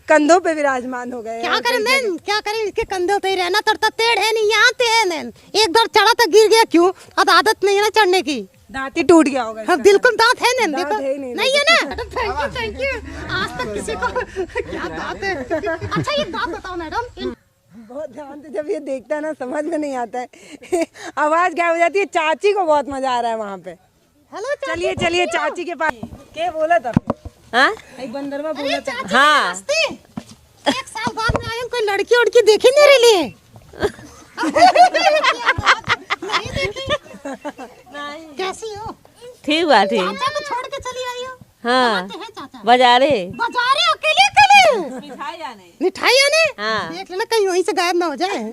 कंधों पे विराजमान हो गए। क्या करें मैम, क्या करें, इसके कंधों पे ही रहना पड़ता, टेढ़ है नहीं, यहाँ पे है मैम। एक बार चढ़ा तो गिर गया, क्यों? अब आदत नहीं है ना चढ़ने की। दांत ही टूट गया होगा। हाँ बिल्कुल दांत है मैम, देखो नहीं है ना। Thank you. आज तक किसी को क्या दांत है। अच्छा ये दांत बताओ मैडम। बहुत ध्यान से जब ये देखता है ना समझ में नहीं आता है आवाज क्या हो जाती है। चाची को बहुत मजा आ रहा है वहाँ पे। हेलो चलिए चलिए चाची के पास। क्या बोला था? हाँ एक बंदरवा बोला था। हाँ। एक साल बाद में आए, कोई लड़की उड़की देखी मेरे लिए? नहीं देखी। कैसी हो? ठीक बात है। चाचा को छोड़ के चली आई हो? हाँ कहाँ पे है चाचा? बाजारे बाजारे अकेले अकेले? मिठाई आने? हाँ। देख लेना कहीं वहीं से गायब ना हो जाए।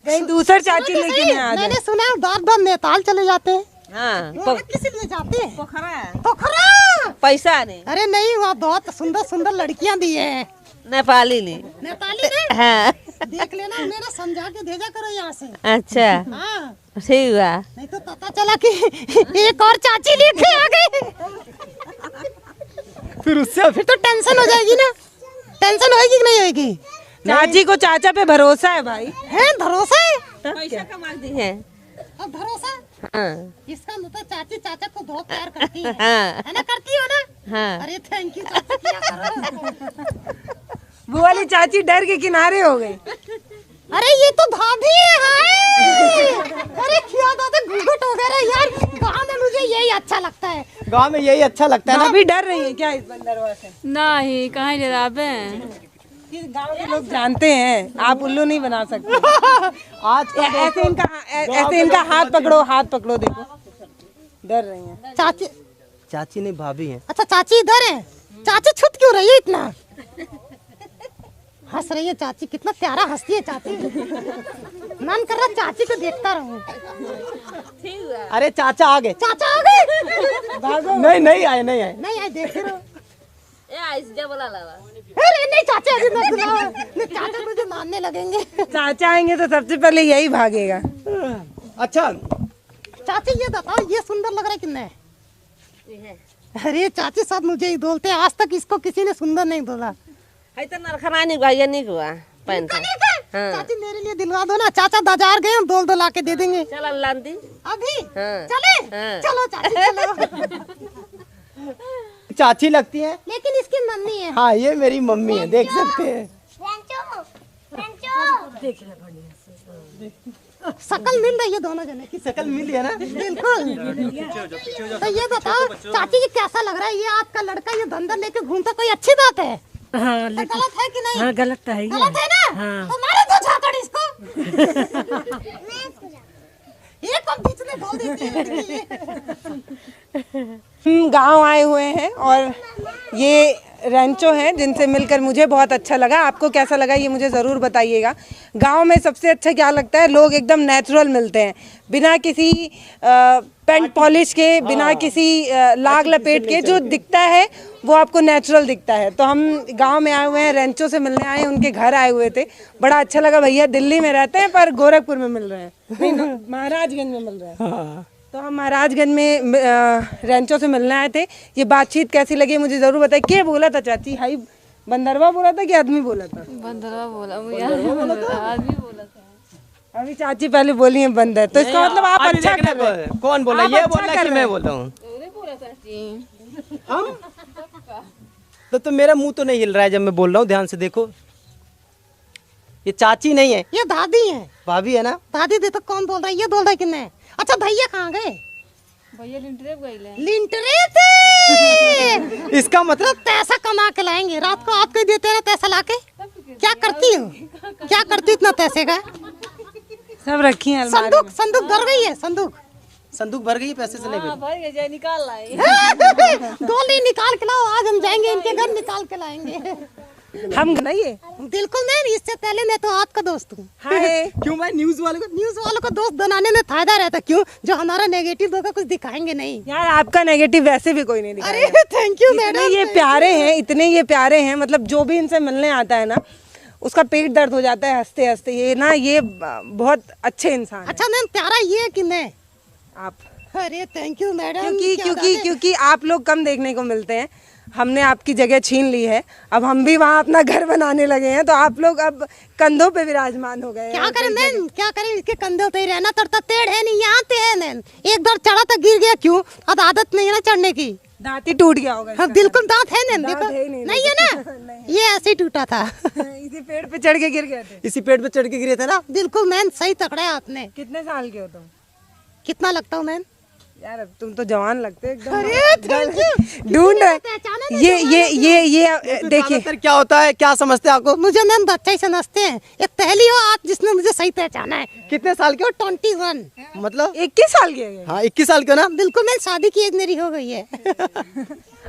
कहीं दूसर चाची लेके नहीं आ जाए। मैंने सुना है बार बार नेपाल चले जाते हैं। हाँ वहाँ किस लिए जाते हैं? पोखरा पोखरा। पैसा नहीं, अरे नहीं, वहाँ बहुत सुंदर सुंदर लड़कियाँ दी है। नेपाली नहीं। नेपाली ने? हाँ देख लेना, मेरा समझा के भेजा करो यहाँ से। अच्छा हाँ ठीक हुआ। नहीं तो पता चला कि एक और चाची लेके आ गई। फिर तो टेंशन हो जाएगी ना। टेंशन होएगी कि नहीं होएगी? चाची को चाचा पे भरोसा है भाई। है भरोसा है? पैसा कमाती है। अब भरोसा? हाँ इसका मतलब चाची चाचा को बहुत प्यार करती है। हाँ है ना, करती हो ना? हाँ। अरे थैंक यू चाची, क्या करो। वो वाली चाची डर के किनारे हो गई। अरे ये तो भाभी है। हाय। अरे क्या बात है, घूंघट वगैरह यार। गाँव में मुझे यही अच्छा लगता है। गांव में यही अच्छा लगता है ना। अभी डर रही है क्या इस बंदरवा से? नहीं, कहाँ डरावे। गाँव के लोग जानते हैं, आप उल्लू नहीं बना सकते। आज ऐसे इनका हाथ पकड़ो, हाथ पकड़ो, देखो डर रही है। चाची, चाची नहीं भाभी है। अच्छा चाची इधर है। चाची छुट क्यों रही है इतना? हंस रही है चाची, कितना प्यारा हंसती है चाची। मन कर रहा चाची को देखता रहूं। अरे चाचा आ गए। चाचा आ गए? नहीं आए नहीं आए। नहीं आए, देख रहे हो। बोला अरे नहीं चाचा अभी मत बुलाओ, नहीं चाचा मुझे मारने लगेंगे। चाचा आएंगे तो सबसे पहले यही भागेगा। अच्छा चाची ये बताओ, ये सुंदर लग रहा है कितने? अरे चाची सब मुझे ही बोलते हैं, आज तक इसको किसी ने सुंदर नहीं बोला। है तो नरखना नहीं हुआ, ये नहीं हुआ पैंट। हाँ। चाची मेरे लिए दिलवा दो ना। चाचा बाजार गए, हम दो ला के दे देंगे। चल लांदी अभी? हाँ। चले? हाँ। चलो चाची चलो। चाची लगती है, लेकिन इसकी मम्मी है। हाँ ये मेरी मम्मी है, देख सकते हैं। शकल मिल रही है दोनों जने की। शकल मिली है ना। बिल्कुल। तो ये बताओ चाची जी कैसा लग रहा है, ये आपका लड़का ये धंधा लेके घूमता, कोई अच्छी बात है? हाँ, तो गलत है कि नहीं? हाँ गलत तो है ही। गलत है ना? हाँ। तो मारो दो झापड़ इसको। एक और बीच में बोल देती है। हम गांव आए हुए हैं और ये रेंचो हैं जिनसे मिलकर मुझे बहुत अच्छा लगा। आपको कैसा लगा ये मुझे ज़रूर बताइएगा। गांव में सबसे अच्छा क्या लगता है, लोग एकदम नेचुरल मिलते हैं, बिना किसी पेंट पॉलिश के, बिना किसी लाग लपेट के। जो दिखता है वो आपको नेचुरल दिखता है। तो हम गांव में आए हुए हैं, रेंचो से मिलने आए हैं, उनके घर आए हुए थे। बड़ा अच्छा लगा। भैया दिल्ली में रहते हैं पर गोरखपुर में मिल रहे हैं, नहीं महाराजगंज में मिल रहे हैं। तो हम महाराजगंज में रेंचो से मिलने आए थे। ये बातचीत कैसी लगी मुझे ज़रूर बताइए। क्या बोला था चाची? हाई बंदरवा बोला था कि आदमी बोला था? बंदरवा बोला, मुझे आदमी बोला था। अभी चाची पहले बोली है बंदर, तो इसका मतलब आप अच्छा कर रहे हैं। कौन बोला? आप ये अच्छा बोला कर कि रहे मैं हैं। बोल रहा हूँ? बोला चाची। तो मेरा मुंह तो नहीं हिल रहा है जब मैं बोल रहा हूँ, ध्यान से देखो। ये चाची नहीं है, ये दादी है। भाभी है ना। दादी दे तो कौन बोल रहा है? ये बोल रहा है कि नहीं? अच्छा भैया कहाँ गए? भैया लिंटरे गए। लिंटरे थे। इसका मतलब पैसा कमा के लाएंगे, रात को आपको ही देते हैं पैसा लाके। क्या करती हो? क्या करती इतना पैसे का? सब रखी हैं अलमारी संदूक, संदूक भर गई है। संदूक भर गई, पैसे से नहीं भरी। भर गए, जाए निकाल लाए। दो नहीं निकाल के लाओ, आज हम जाएंगे इनके घर, निकाल के लाएंगे। हम नहीं है। बिल्कुल नहीं, इससे पहले मैं तो आपका दोस्त हूँ। क्यों भाई? न्यूज वालों को दोस्त बनाने में फायदा रहता। क्यों? जो हमारा नेगेटिव होगा कुछ दिखाएंगे नहीं। यार आपका नेगेटिव वैसे भी कोई नहीं दिखा। अरे थैंक यू मैडम। ये प्यारे हैं, इतने ये प्यारे हैं, मतलब जो भी इनसे मिलने आता है ना उसका पेट दर्द हो जाता है हंसते हंसते। ये ना ये बहुत अच्छे इंसान हैं। अच्छा मैम, प्यारा ये है कि नहीं? आप अरे थैंक यू मैडम। क्योंकि आप लोग कम देखने को मिलते हैं। हमने आपकी जगह छीन ली है, अब हम भी वहाँ अपना घर बनाने लगे हैं, तो आप लोग अब कंधों पे विराजमान हो गए। क्या करें नैन, क्या करें, इसके कंधे पे ही रहना पड़ता, पेड़ है नहीं यहाँ पे है नैन। एक बार चढ़ा तो गिर गया, क्यों, अब आदत नहीं है ना चढ़ने की। दांत ही टूट गया होगा। हाँ बिल्कुल दांत है नैन, दांत देखो है ही नहीं, नहीं है ना, ये ऐसे ही टूटा था। इसी पेड़ पे चढ़ के गिर गए थे। इसी पेड़ पे चढ़ के गिरे थे ना। बिल्कुल नैन, सही पकड़ा है आपने। कितने साल के हो तुम? कितना लगता हूँ नैन? यार अब तुम तो जवान लगते हो एकदम। अरे थैंक यू। ढूंढ रहे ये देखिए सर क्या होता है, क्या समझते हैं आपको? मुझे नैन बच्चा ही समझते हैं। एक पहली हो आप जिसने मुझे सही पहचाना है। कितने साल के हो? 21। मतलब 21 साल के हैं। हाँ 21 साल के हो ना। बिल्कुल नैन, शादी की एज मेरी हो गई है।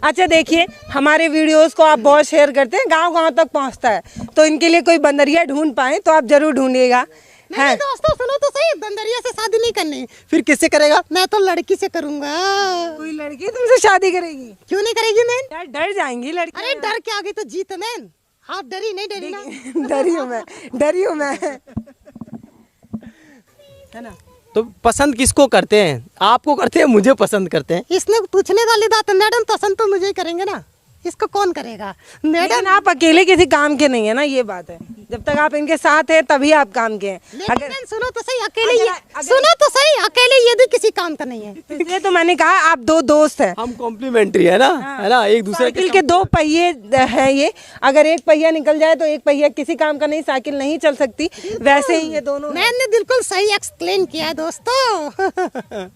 अच्छा देखिए, हमारे वीडियोस को आप बहुत शेयर करते हैं, गांव-गांव तक पहुंचता है, तो इनके लिए कोई बंदरिया ढूंढ पाए तो आप जरूर ढूंढिएगा। नहीं दोस्तों सुनो तो सही, बंदरिया से शादी नहीं करनी। फिर किससे करेगा? मैं तो लड़की से करूंगा। कोई लड़की तुमसे शादी करेगी? क्यों नहीं करेगी नैन? यार डर जाएंगी लड़की। अरे डर के आगे तो जीत नैन। आप डरी नहीं, डरी ना। डरी हूँ मैं है ना। तो पसंद किसको करते हैं? आपको करते हैं, मुझे पसंद करते हैं? इसने पूछने वाली बात है मैडम, पसंद तो मुझे ही करेंगे ना, इसको कौन करेगा मैडम? लेकिन आप अकेले किसी काम के नहीं है ना, ये बात है। जब तक आप इनके साथ हैं तभी आप काम के हैं। लेकिन मैम, सुनो तो सही, अकेले सुनो तो सही, अकेले ये भी किसी काम का नहीं है। इसलिए तो मैंने कहा आप दो दोस्त हैं। हम कॉम्प्लीमेंटरी है ना, है ना, एक दूसरे के साइकिल के दो पहिए है ये, अगर एक पहिया निकल जाए तो एक पहिया किसी काम का नहीं, साइकिल नहीं चल सकती, वैसे ही ये दोनों हैं। मैंने बिल्कुल सही एक्सप्लेन किया है दोस्तों।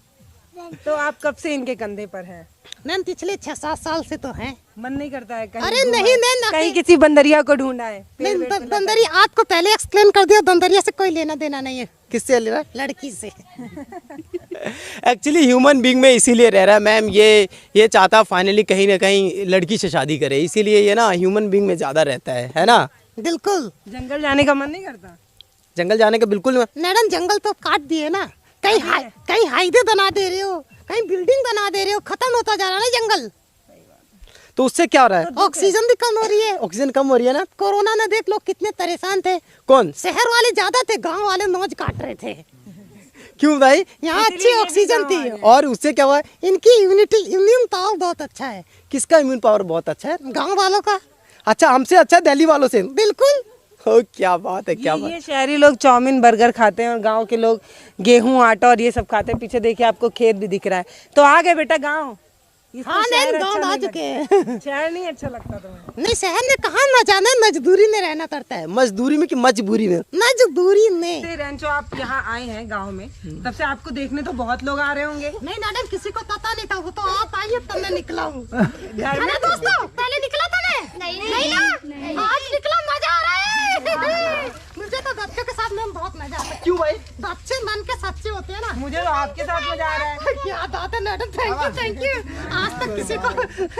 तो आप कब से इनके कंधे पर हैं? मैम पिछले 6-7 साल से तो हैं। मन नहीं करता है कहीं अरे घूमाए? नहीं, मैं कहीं किसी बंदरिया को ढूंढा है? नहीं, बंदरिया आपको पहले एक्सप्लेन कर दिया, बंदरिया से कोई लेना देना नहीं है, किससे ले रहा है? लड़की से। एक्चुअली ह्यूमन बीइंग में इसीलिए रह रहा है मैम, ये चाहता फाइनली कहीं ना कहीं लड़की से शादी करे, इसीलिए ये ना ह्यूमन बीइंग में ज्यादा रहता है ना। बिल्कुल। जंगल जाने का मन नहीं करता? जंगल जाने का बिल्कुल। मैडम जंगल तो काट दिए ना, कहीं हाईवे बना दे रहे हो, कहीं बिल्डिंग बना दे रहे हो, खत्म होता जा रहा है ना जंगल। तो उससे क्या हो रहा है? ऑक्सीजन भी कम हो रही है। ऑक्सीजन कम हो रही है ना। कोरोना में देख लो कितने परेशान थे। कौन? शहर वाले ज्यादा थे, गांव वाले नोच काट रहे थे। क्यों भाई? यहाँ अच्छी ऑक्सीजन थी और उससे क्या हुआ? इनकी इम्यून पावर बहुत अच्छा है। किसका इम्यून पावर बहुत अच्छा है? गांव वालों का। अच्छा, हमसे अच्छा दिल्ली वालों से? बिल्कुल। ओ क्या बात है, क्या बात। ये शहरी लोग चाउमीन बर्गर खाते हैं और गांव के लोग गेहूं आटा और ये सब खाते हैं। पीछे देखिए आपको खेत भी दिख रहा है। तो आ गए बेटा गांव? हाँ नहीं, गांव आ चुके हैं। शहर नहीं अच्छा लगता तुम्हें? नहीं, शहर में कहाँ न जाना है, मजदूरी में रहना पड़ता है। मजदूरी में कि मजबूरी में? मजदूरी में। रेंचो आप यहाँ आए हैं गांव में, तब से आपको देखने तो बहुत लोग आ रहे होंगे। नहीं मैडम, किसी को पता नहीं था, वो तो आप आइए तब मैं निकला हूँ। अरे दोस्तों, पहले निकला था मैं? नहीं ना, आज निकला, मजा आ रहा है। मुझे तो बच्चों के साथ में बहुत मजा आता है। क्यों भाई? बच्चे मन के सच्चे होते हैं ना। मुझे तो आपके साथ मजा आ रहा है। क्या बात है मैडम, थैंक यू। आज तक किसी को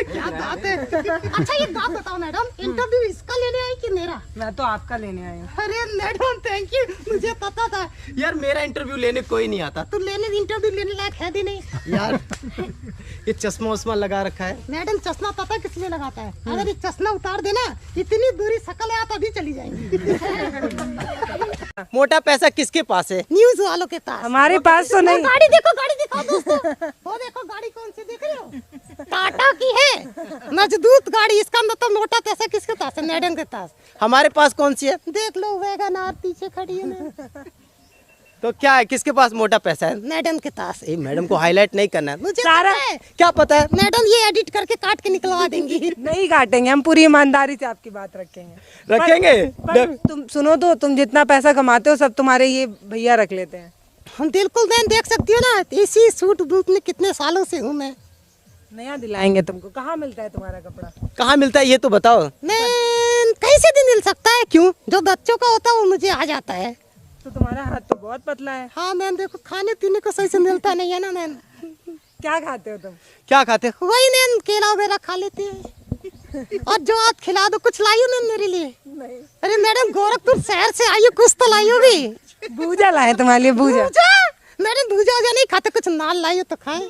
क्या बात है। अच्छा एक बात बताओ मैडम, इंटरव्यू इसका लेने आई कि मेरा? मैं तो आपका लेने आई हूँ। अरे मैडम थैंक यू, मुझे पता था। यार मेरा इंटरव्यू लेने कोई नहीं आता। तू इंटरव्यू लेने लायक है भी नहीं यार ये चश्मा उस्मा लगा रखा है। मैडम चश्मा पता किस लिए लगाता है? अगर ये चश्मा उतार देना, इतनी दूरी शकल है, आप अभी चली जाएंगी। मोटा पैसा किसके पास है? न्यूज वालों के पास। हमारे पास तो नहीं। गाड़ी देखो, गाड़ी दिखाओ दोस्तों। वो देखो गाड़ी कौन सी देख रहे हो? टाटा की है, मजबूत गाड़ी। इसका मतलब मोटा पैसा किसके पास है? मैडम के पास। हमारे पास कौन सी है? देख लो, वैगन आर पीछे खड़ी है। तो क्या है, किसके पास मोटा पैसा है? मैडम के पास। मैडम को हाईलाइट नहीं करना है। मुझे सारा पता है। क्या पता है? मैडम ये एडिट करके काट के निकलवा देंगी। नहीं काटेंगे, हम पूरी ईमानदारी से आपकी बात रखेंगे। रखेंगे। पर तुम सुनो तो, तुम जितना पैसा कमाते हो सब तुम्हारे ये भैया रख लेते हैं। हम बिल्कुल मैं देख सकती हूँ ना, इसी सूट बूट में कितने सालों से हूँ मैं। नया दिलाएंगे तुमको। कहाँ मिलता है तुम्हारा कपड़ा? कहाँ मिलता है ये तो बताओ। मैं कहीं से भी मिल सकता है। क्यों? जो बच्चों का होता है वो मुझे आ जाता है। तो तुम्हारा हाथ तो बहुत पतला है। हाँ मैम, देखो खाने पीने को सही से मिलता नहीं है ना मैम। क्या खाते हो तुम? क्या खाते हो? वही मैम, केला वगैरह खा लेते हैं। और जो आप खिला दो, कुछ लाई हो मैम मेरे लिए? नहीं। अरे मैडम गोरखपुर शहर से आई हो, कुछ तो लाई होगी। भूजा लाए तुम्हारे लिए, भूजा। मैडम भूजा वूजा नहीं खाते, कुछ नाल लाई हो तो खाए।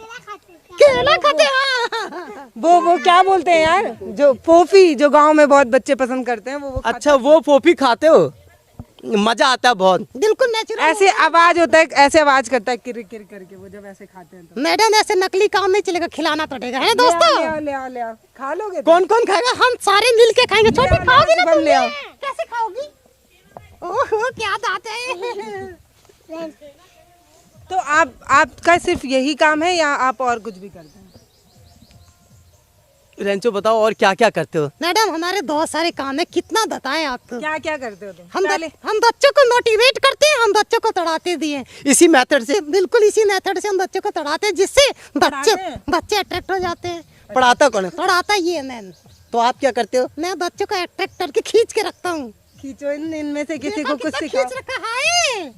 केला खाते? हाँ। वो क्या बोलते हैं यार, जो फोफी, जो गांव में बहुत बच्चे पसंद करते हैं, वो अच्छा वो फोफी खाते हो? मजा आता है बहुत। बिल्कुल नेचुरल। ऐसे आवाज होता है, ऐसे आवाज करता है किर किर करके वो जब ऐसे खाते हैं तो। मैडम ऐसे नकली काम नहीं चलेगा, खिलाना पड़ेगा है दोस्तों। ले आओ ले आओ, खा लोगे? कौन कौन खाएगा? हम सारे मिल के खाएंगे। छोटी खाओगी ना शुभम, ले आओ। कैसे खाओगी? ओहो क्या बात है। तो आपका सिर्फ यही काम है या आप और कुछ भी करते हैं? रेंचो बताओ और क्या क्या करते हो? मैडम हमारे बहुत सारे काम है, कितना बताएं आपको। क्या क्या करते हो तुम? हम बच्चों को मोटिवेट करते हैं, हम बच्चों को तड़ाते दिए इसी मेथड से? बिल्कुल इसी मेथड से हम बच्चों को तड़ाते हैं, जिससे तड़ाते हैं? बच्चे अट्रैक्ट हो जाते हैं। पढ़ाता कौन है? तड़ाता ये है मैम। तो आप क्या करते हो? मैं बच्चों को अट्रैक्ट करके खींच के रखता हूँ। खींचो इनमें से किसी को देखो कुछ कितना सिखाओ। खींच रखा है।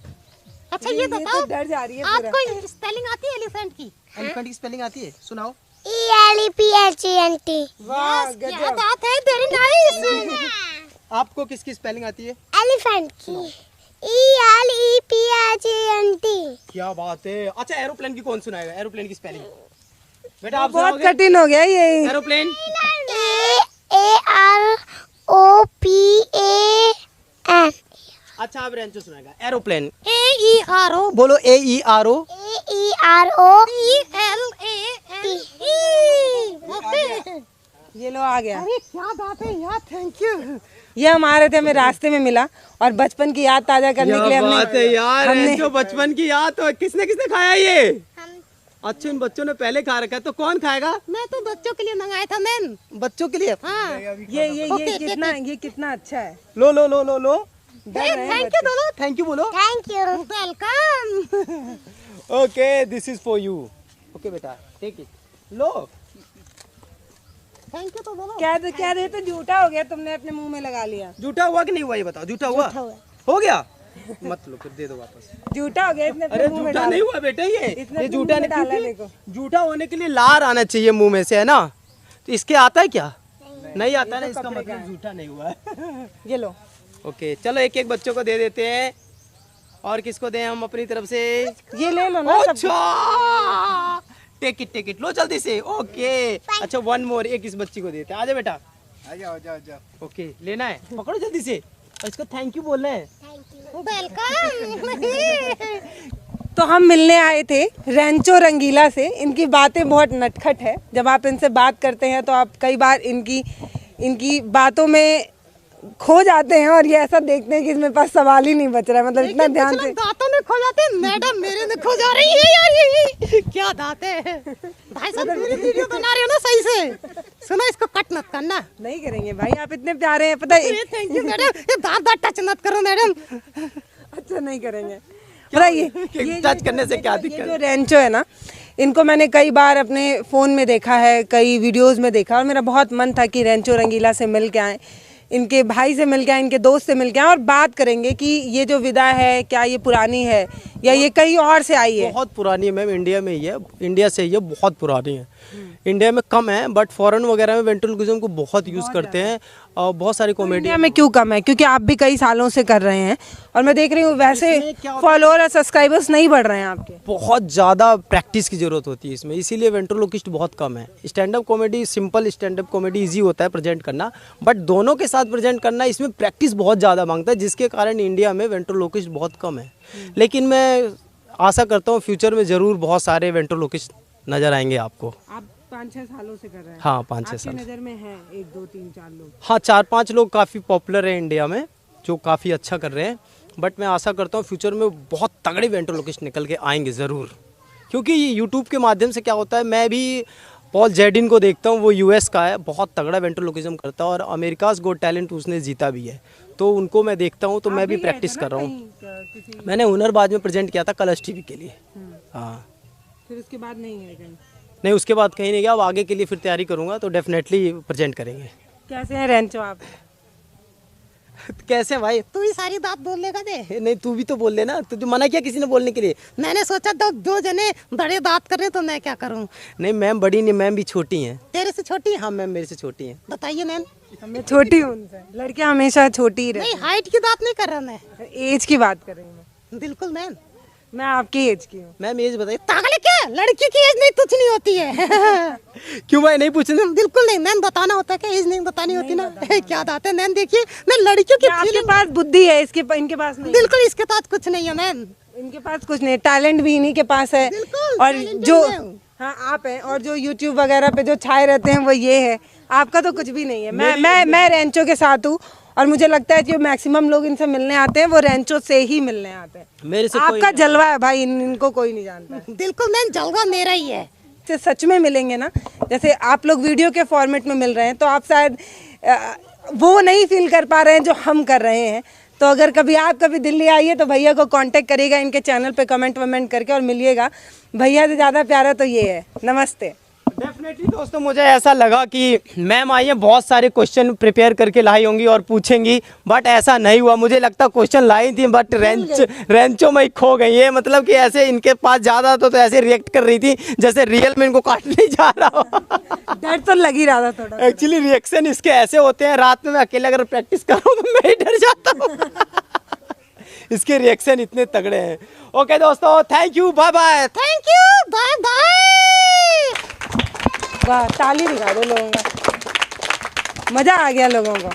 अच्छा ये तो बताओ, डर जा रही है पूरा। आपको स्पेलिंग आती है एलिफेंट की? एलिफेंट की स्पेलिंग आती है? सुनाओ। ELEPHENT। वाह क्या बात है, वेरी नाइस। आपको किसकी स्पेलिंग आती है? एलिफेंट की ELEPHENT। क्या बात है। अच्छा एरोप्लेन की कौन सुनाएगा? एरोप्लेन की स्पेलिंग बेटा आप बहुत सुनाओगे? कठिन हो गया ये। एरोप्लेन। AROPAN। अच्छा आप रेंचो सुनाएगा एरोप्लेन। AERO बोलो AERO। ELANE। ये लो आ गया। अरे क्या बात है यार, थैंक यू। ये हमारे थे, हमें रास्ते में मिला और बचपन की याद ताजा करने के लिए क्या बात है यार। हमने रेंचो बचपन की याद तो किसने किसने खाया ये? अच्छा इन बच्चों ने पहले खा रखा है, तो कौन खाएगा? मैं तो बच्चों के लिए मंगाया था मैम। बच्चों के लिए। हाँ ये कितना अच्छा है। लो लो लो लो लो। थैंक यू दोनों। थैंक यू बोलो। Thank you. Welcome. Okay this is for you. Okay बेटा टेक इट। लो। थैंक यू तो बोलो। क्या दे तो झूठा हो गया, तुमने अपने मुंह में लगा लिया। झूठा हुआ कि नहीं हुआ ये बताओ? झूठा हुआ? हो गया? मत लो फिर दे दो वापस। झूठा हो गया, इसने अरे अपने मुंह में झूठा डाला। नहीं हुआ बेटा ये इसने अपने झूठा मुंह में नहीं। डाला, क्योंकि देखो। झूठा होने के लिए लार आना चाहिए मुंह में से, है ना? तो इसके आता है क्या? नहीं आता ना, इसका मतलब झूठा नहीं हुआ है। ये लो। ओके चलो एक एक बच्चों को दे देते हैं। और किसको दें हम अपनी तरफ से? ये ले लो ना सब। अच्छा टेक इट लो जल्दी से। ओके अच्छा वन मोर, एक इस बच्ची को देते हैं। आजा बेटा। आजा। ओके लेना है, पकड़ो जल्दी से। और इसको थैंक यू बोलना है। वेलकम। तो हम मिलने आए थे रेंचो रंगीला से। इनकी बातें बहुत नटखट है। जब आप इनसे बात करते हैं तो आप कई बार इनकी बातों में खो जाते हैं और ये ऐसा देखते हैं कि इसमें पास सवाल ही नहीं बच रहा है। मतलब इतना ध्यान से दांतों में खो जाते हैं। मैडम मेरे में खो जा रही है यार, ये क्या दांत है। भाई साहब मेरी वीडियो बना रहे हो ना सही से, सुना इसको कट मत करना। नहीं करेंगे भाई, आप इतने प्यारे हैं, पता है। Thank you madam. ये दांत टच मत करो मैडम। अच्छा नहीं करेंगे। पता ये टच करने से क्या ये दिक्कत? जो रेंचो है ना, इनको मैंने कई बार अपने फ़ोन में देखा है, कई वीडियोस में देखा, और मेरा बहुत मन था कि रेंचो रंगीला से मिल के आएँ, इनके भाई से मिल के आए, इनके दोस्त से मिल के आए और बात करेंगे कि ये जो विदा है क्या ये पुरानी है या ये कहीं और से आई है। बहुत पुरानी है मैम, इंडिया में ही है, इंडिया से ही है, बहुत पुरानी है। इंडिया में कम है बट फॉरेन वगैरह में वेंट्रिलोक्विज्म को बहुत यूज़ करते हैं और बहुत सारी कॉमेडी। इंडिया में क्यों कम है? क्योंकि आप भी कई सालों से कर रहे हैं और मैं देख रही हूँ वैसे फॉलोअर और सब्सक्राइबर्स नहीं बढ़ रहे हैं आपके। बहुत ज़्यादा प्रैक्टिस की ज़रूरत होती है इसमें, इसीलिए वेंट्रोलोकिस्ट बहुत कम है। Stand up comedy, simple stand up comedy easy होता है प्रेजेंट करना, बट दोनों के साथ प्रेजेंट करना इसमें प्रैक्टिस बहुत ज़्यादा मांगता है, जिसके कारण इंडिया में वेंट्रोलोकिस्ट बहुत कम है। लेकिन मैं आशा करता हूँ फ्यूचर में ज़रूर बहुत सारे वेंट्रोलोकिस्ट नज़र आएंगे आपको। आप 5-6 सालों से कर रहे हैं। हाँ 5-6 साल। नज़र में है 1, 2, 3, 4 लोग? हाँ 4-5 लोग काफ़ी पॉपुलर है इंडिया में जो काफ़ी अच्छा कर रहे हैं, बट मैं आशा करता हूँ फ्यूचर में बहुत तगड़े वेंट्रोलोकिस्ट निकल के आएंगे ज़रूर। क्योंकि यूट्यूब के माध्यम से क्या होता है, मैं भी पॉल जैडिन को देखता हूँ, वो यूएस का है, बहुत तगड़ा वेंट्रोलोकिज्म करता है और अमेरिकाज़ गॉट टैलेंट उसने जीता भी है, तो उनको मैं देखता हूँ, तो मैं भी प्रैक्टिस कर रहा हूँ। मैंने हुनरबाज में प्रेजेंट किया था कलर्स टीवी के लिए। हाँ फिर उसके बाद नहीं है कहीं? नहीं उसके बाद कहीं नहीं गया, अब आगे के लिए फिर तैयारी करूँगा तो डेफिनेटली प्रेजेंट करेंगे। कैसे हैं रेंचो आप? कैसे भाई? तू ही सारी बात बोल लेगा दे। नहीं तू भी तो बोल लेना, तुझे मना किया किसी ने बोलने के लिए? मैंने सोचा दो जने बड़े बात कर रहे तो मैं क्या करूं। नहीं मैम बड़ी नहीं, मैम भी छोटी हैं। तेरे से छोटी है? हाँ मैम मेरे से छोटी हैं। बताइए मैम। मैं छोटी हूँ उनसे। लड़कियाँ हमेशा छोटी ही रहती नहीं हाइट की बात नहीं कर रहा मैं, हैं। एज की बात कर रही हूँ मैं। बिल्कुल मैम। मैं आपकी एज की हूँ। मैम एज बताइए। पागल क्या, लड़की की एज नहीं कुछ नहीं होती है। क्यों भाई नहीं पूछ रहे? बिल्कुल नहीं मैम, बताना होता है क्या, एज नहीं बतानी होती ना। क्या बात है मैम, देखिए मैं लड़कियों की आपके फीलिंग, पास बुद्धि है, इनके पास नहीं। बिल्कुल इसके पास कुछ नहीं है मैम। इनके पास कुछ नहीं, टैलेंट भी इन्हीं के पास है। बिल्कुल, और talented जो मैं हूँ। हाँ आप हैं, और जो YouTube वगैरह पे जो छाए रहते हैं वो ये है। आपका तो कुछ भी नहीं है। मैं रेंचो के साथ हूँ, और मुझे लगता है जो मैक्सिमम लोग इनसे मिलने आते हैं वो रेंचो से ही मिलने आते हैं। मेरे से आपका जलवा है भाई, इनको कोई नहीं जानता है। बिल्कुल मैम, जलवा मेरा ही है। से सच में मिलेंगे ना, जैसे आप लोग वीडियो के फॉर्मेट में मिल रहे हैं, तो आप शायद वो नहीं फील कर पा रहे हैं जो हम कर रहे हैं। तो अगर कभी आप कभी दिल्ली आइए तो भैया को कांटेक्ट करिएगा, इनके चैनल पे कमेंट वमेंट करके, और मिलिएगा। भैया से ज़्यादा प्यारा तो ये है। नमस्ते। डेफिनेटली दोस्तों, मुझे ऐसा लगा कि मैम आई है, बहुत सारे क्वेश्चन प्रिपेयर करके लाई होंगी और पूछेंगी, बट ऐसा नहीं हुआ। मुझे लगता क्वेश्चन लाई थी बट रेंचो में खो गई है। मतलब कि ऐसे इनके पास ज़्यादा तो ऐसे रिएक्ट कर रही थी जैसे रियल में इनको काटने जा रहा हो। डर तो लग ही रहा था थोड़ा। एक्चुअली रिएक्शन इसके ऐसे होते हैं, रात में मैं अकेले अगर प्रैक्टिस कर रहा हूँ तो मैं ही डर जाता हूँ। इसके रिएक्शन इतने तगड़े हैं। ओके दोस्तों, thank you, bye bye. Thank you, bye bye. वाह, ताली दिखा दो लोगों का, मजा आ गया लोगों को।